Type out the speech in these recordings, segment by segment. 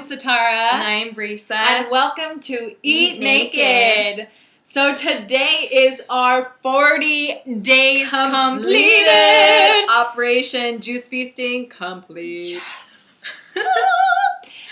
Setareh. And I'm Brisa. And welcome to Eat Naked. So today is our 40 days completed. Operation Juice Feasting complete. Yes.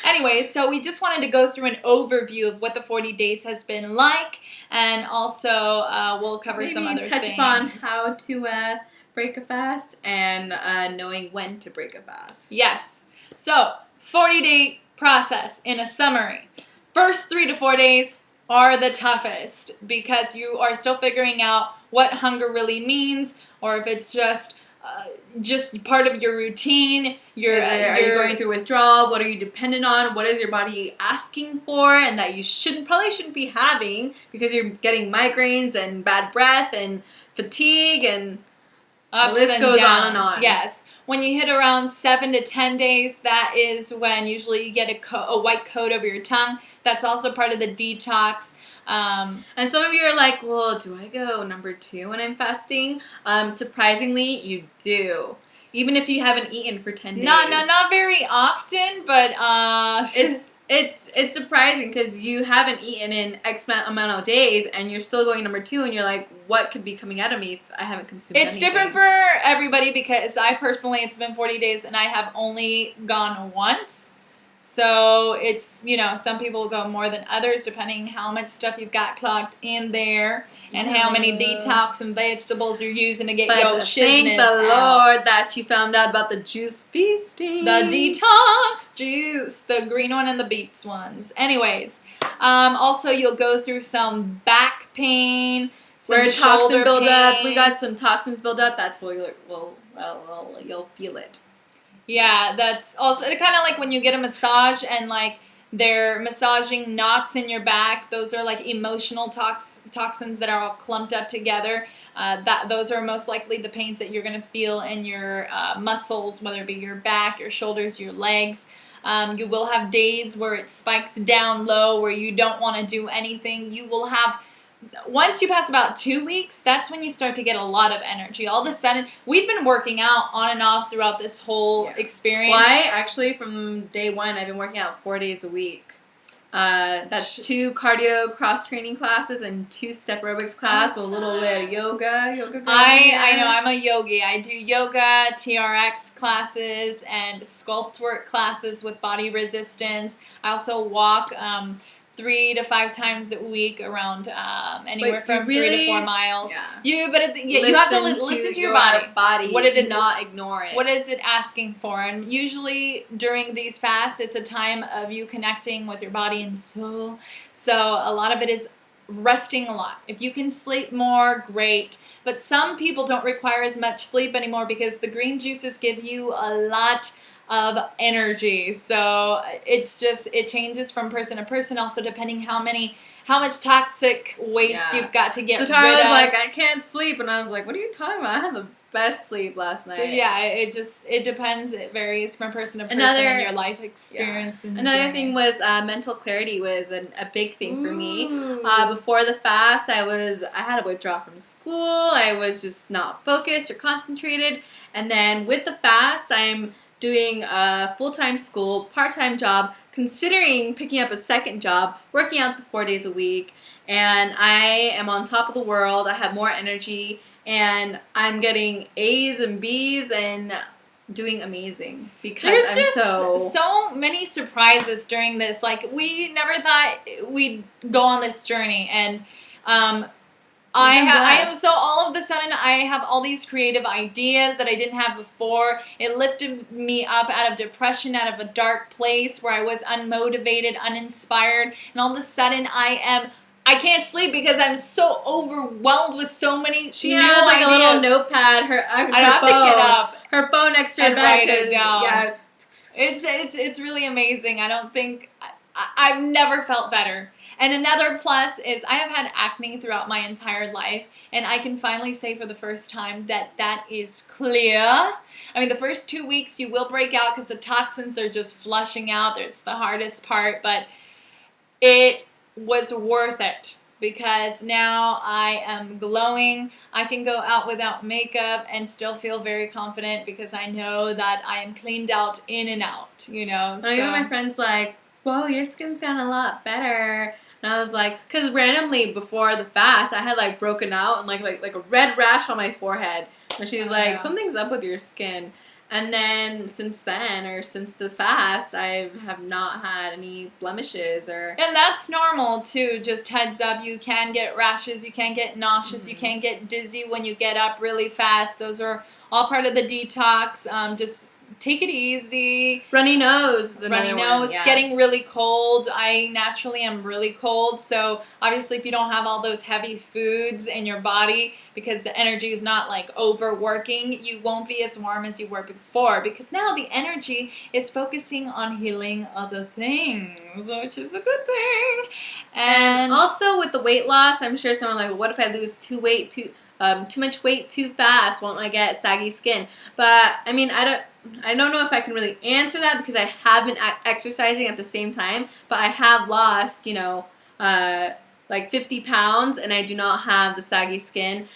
Anyway, so we just wanted to go through an overview of what the 40 days has been like, and also we'll cover some other touch things. upon how to break a fast and knowing when to break a fast. Yes. So 40-day process in a summary. First 3 to 4 days are the toughest because you are still figuring out what hunger really means, or if it's just part of your routine. Are you going through withdrawal? What are you dependent on? What is your body asking for, and that you probably shouldn't be having because you're getting migraines and bad breath and fatigue, and the list goes on and on. Yes. When you hit around 7 to 10 days, that is when usually you get a white coat over your tongue. That's also part of the detox. And some of you are like, well, do I go number 2 when I'm fasting? Surprisingly, you do. Even if you haven't eaten for 10 days. Not very often, but it's surprising because you haven't eaten in X amount of days and you're still going number 2 and you're like, what could be coming out of me if I haven't consumed anything? It's different for everybody because I personally, it's been 40 days and I have only gone once. So it's, some people go more than others depending how much stuff you've got clogged in there and how many detox and vegetables you're using to get your thank the Lord that you found out about the juice feasting. The detox juice, the green one and the beets ones. Anyways, also you'll go through some back pain, where toxin buildup. We got some toxins build up. That's where you'll feel it. Yeah, that's also kind of like when you get a massage and like they're massaging knots in your back. Those are like emotional toxins that are all clumped up together. Those are most likely the pains that you're going to feel in your muscles, whether it be your back, your shoulders, your legs. You will have days where it spikes down low, where you don't want to do anything. You will have, once you pass about 2 weeks, that's when you start to get a lot of energy. All of a sudden, we've been working out on and off throughout this whole experience. Well, actually, from day 1, I've been working out 4 days a week. That's 2 cardio cross-training classes and 2 step aerobics class with a little bit of yoga. I know, I'm a yogi. I do yoga, TRX classes, and sculpt work classes with body resistance. I also walk 3 to 5 times a week around anywhere from 3 to 4 miles. Yeah. You have to listen to your body. What did not ignore it? What is it asking for? And usually during these fasts, it's a time of you connecting with your body and soul. So a lot of it is resting a lot. If you can sleep more, great. But some people don't require as much sleep anymore because the green juices give you a lot of energy. So it changes from person to person, also depending how much toxic waste you've got to get rid of. So Tara was like, I can't sleep, and I was like, what are you talking about? I had the best sleep last night. So yeah, it depends. It varies from person to person and your life experience. Yeah. Another thing was mental clarity was a big thing for me. Before the fast, I had to withdraw from school. I was just not focused or concentrated. And then with the fast, I'm doing a full-time school, part-time job, considering picking up a second job, working out the 4 days a week, and I am on top of the world. I have more energy, and I'm getting A's and B's and doing amazing because there's so many surprises during this. Like, we never thought we'd go on this journey, and all of a sudden I have all these creative ideas that I didn't have before. It lifted me up out of depression, out of a dark place where I was unmotivated, uninspired, and all of a sudden I can't sleep because I'm so overwhelmed with so many. She has like ideas. A little notepad. I don't have to get up. Her phone next to her bed. Write it down. Yeah, it's really amazing. I've never felt better. And another plus is I have had acne throughout my entire life, and I can finally say for the first time that is clear. I mean, the first 2 weeks you will break out because the toxins are just flushing out. It's the hardest part, but it was worth it because now I am glowing. I can go out without makeup and still feel very confident because I know that I am cleaned out in and out, you know. I know my friends like, whoa, your skin's gotten a lot better. And I was like, because randomly before the fast, I had like broken out and like a red rash on my forehead. And she was like, something's up with your skin. And then since then, or since the fast, I have not had any blemishes or. And that's normal too. Just heads up, you can get rashes, you can get nauseous, you can get dizzy when you get up really fast. Those are all part of the detox. Just take it easy. Runny nose is another Runny nose, one. Yeah. getting really cold. I naturally am really cold, so obviously if you don't have all those heavy foods in your body because the energy is not like overworking, you won't be as warm as you were before because now the energy is focusing on healing other things, which is a good thing. And also with the weight loss, I'm sure someone like, well, what if I lose too much weight too fast? Won't I get saggy skin? But I mean, I don't know if I can really answer that because I have been exercising at the same time, but I have lost, like 50 pounds, and I do not have the saggy skin.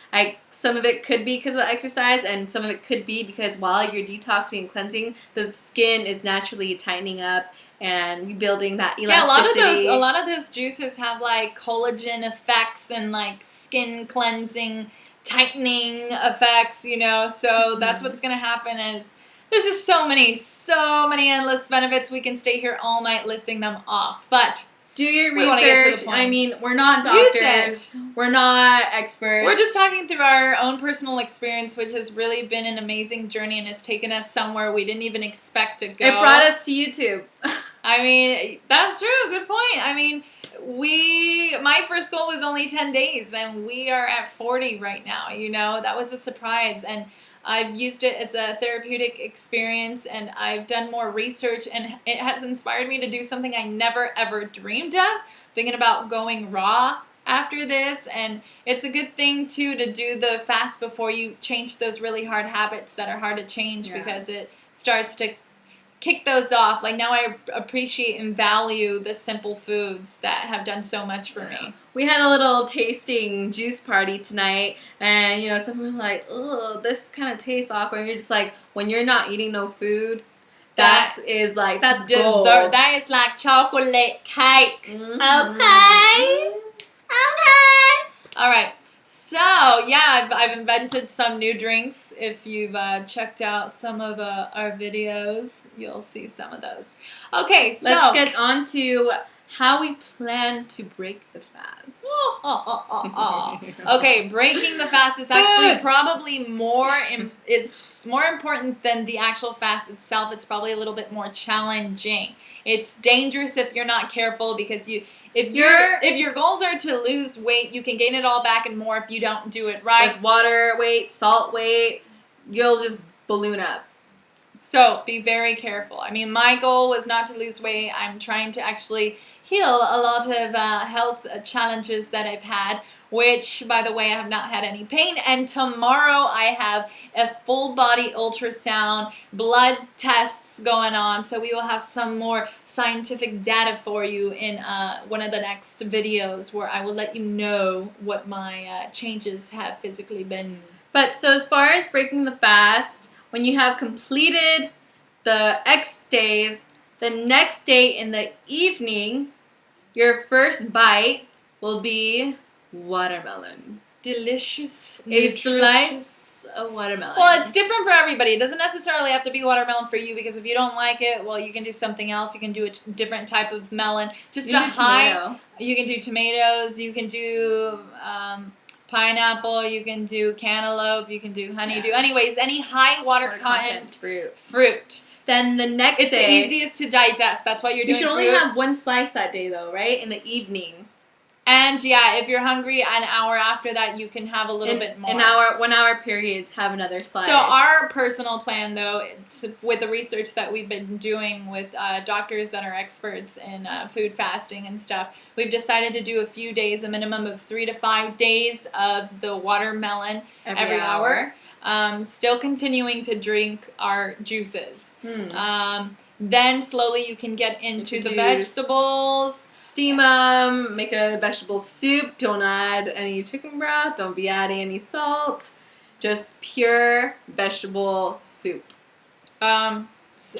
Some of it could be because of the exercise, and some of it could be because while you're detoxing and cleansing, the skin is naturally tightening up and building that elasticity. Yeah, a lot of those juices have like collagen effects and like skin cleansing, tightening effects, so that's what's going to happen is there's just so many endless benefits. We can stay here all night listing them off, but do your we want to get to research. the point. I mean, we're not doctors. We're not experts. We're just talking through our own personal experience, which has really been an amazing journey and has taken us somewhere we didn't even expect to go. It brought us to YouTube. I mean, that's true. Good point. I mean, my first goal was only 10 days and we are at 40 right now, that was a surprise. And I've used it as a therapeutic experience and I've done more research and it has inspired me to do something I never ever dreamed of, thinking about going raw after this. And it's a good thing too to do the fast before you change those really hard habits that are hard to change because it starts to kick those off. Like now I appreciate and value the simple foods that have done so much for me. We had a little tasting juice party tonight and some people were like, oh, this kind of tastes awkward. And you're just like, when you're not eating no food, that's gold. That is like chocolate cake. Mm-hmm. Okay. All right. So, yeah, I've invented some new drinks. If you've checked out some of our videos, you'll see some of those. Okay, so let's get on to how we plan to break the fast. Okay, breaking the fast is actually probably more important than the actual fast itself. It's probably a little bit more challenging. It's dangerous if you're not careful because if your goals are to lose weight, you can gain it all back and more if you don't do it right. Like water weight, salt weight, you'll just balloon up. So be very careful. I mean, my goal was not to lose weight. I'm trying to actually heal a lot of health challenges that I've had, which, by the way, I have not had any pain. And tomorrow I have a full body ultrasound, blood tests going on. So we will have some more scientific data for you in one of the next videos where I will let you know what my changes have physically been. But so as far as breaking the fast, when you have completed the X days, the next day in the evening, your first bite will be watermelon. Delicious. A slice of watermelon. Well, it's different for everybody. It doesn't necessarily have to be watermelon for you because if you don't like it, well, you can do something else. You can do a different type of melon. Just you can do tomatoes. You can do pineapple. You can do cantaloupe. You can do honeydew. Anyways, any high water content fruit. Then the next day, it's the easiest to digest. That's why you're doing. You should only have one slice that day, though, right? In the evening. And yeah, if you're hungry, an hour after that, you can have a little bit more. 1 hour periods, have another slice. So our personal plan, though, it's with the research that we've been doing with doctors that are experts in food fasting and stuff, we've decided to do a few days, a minimum of 3 to 5 days of the watermelon every hour. Still continuing to drink our juices. Then slowly you can get into the vegetables. Steam them, make a vegetable soup. Don't add any chicken broth. Don't be adding any salt. Just pure vegetable soup.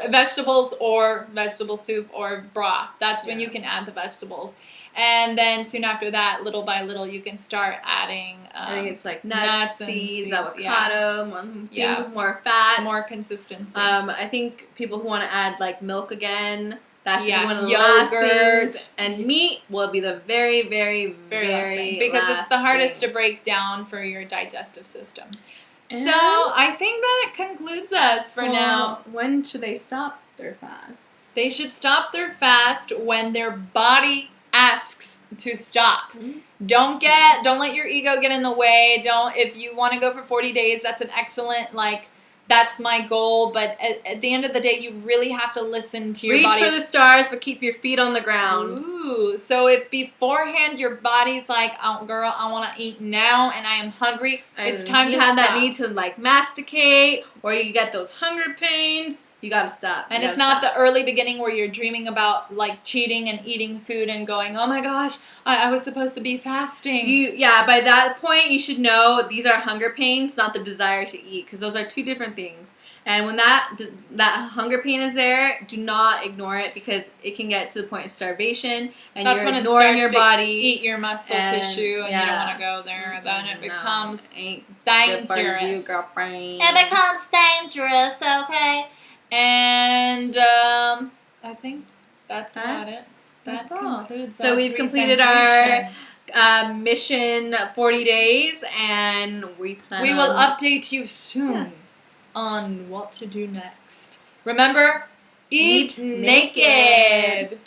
vegetables or vegetable soup or broth. That's when Yeah. you can add the vegetables. And then soon after that, little by little, you can start adding. I think it's like nuts nuts, and seeds, seeds, avocado, Yeah. things with more fat, more consistency. I think people who want to add like milk again, that should be Yeah, one of the last yogurt. things. And meat will be the very, very, Very last very thing, because it's last the hardest thing. to break down for your digestive system. And- So I think that concludes us for now. When should they stop their fast? They should stop their fast when their body asks to stop. Mhm. Don't let your ego get in the way. If you want to go for 40 days, that's an excellent, that's my goal. But at the end of the day, you really have to listen to your Reach body. for the stars, but keep your feet on the ground. Ooh, so if beforehand your body's like, oh, girl, I want to eat now and I am hungry, it's time to you have stop. that need to masticate, or you get those hunger pains. You gotta stop. And it's not the early beginning where you're dreaming about cheating and eating food and going, oh my gosh, I was supposed to be fasting. By that point you should know these are hunger pains, not the desire to eat, because those are two different things. And when that hunger pain is there, do not ignore it, because it can get to the point of starvation, and That's you're when ignoring it your starts body. to eat your muscle tissue, and you don't want to go there. Then it becomes dangerous. girlfriend. It becomes dangerous, okay? And I think that's about it. That's That all. concludes. So our we've completed our presentation. mission 40 days, and we plan We will on... update you soon Yes. on what to do next. Remember, eat Eat naked. naked.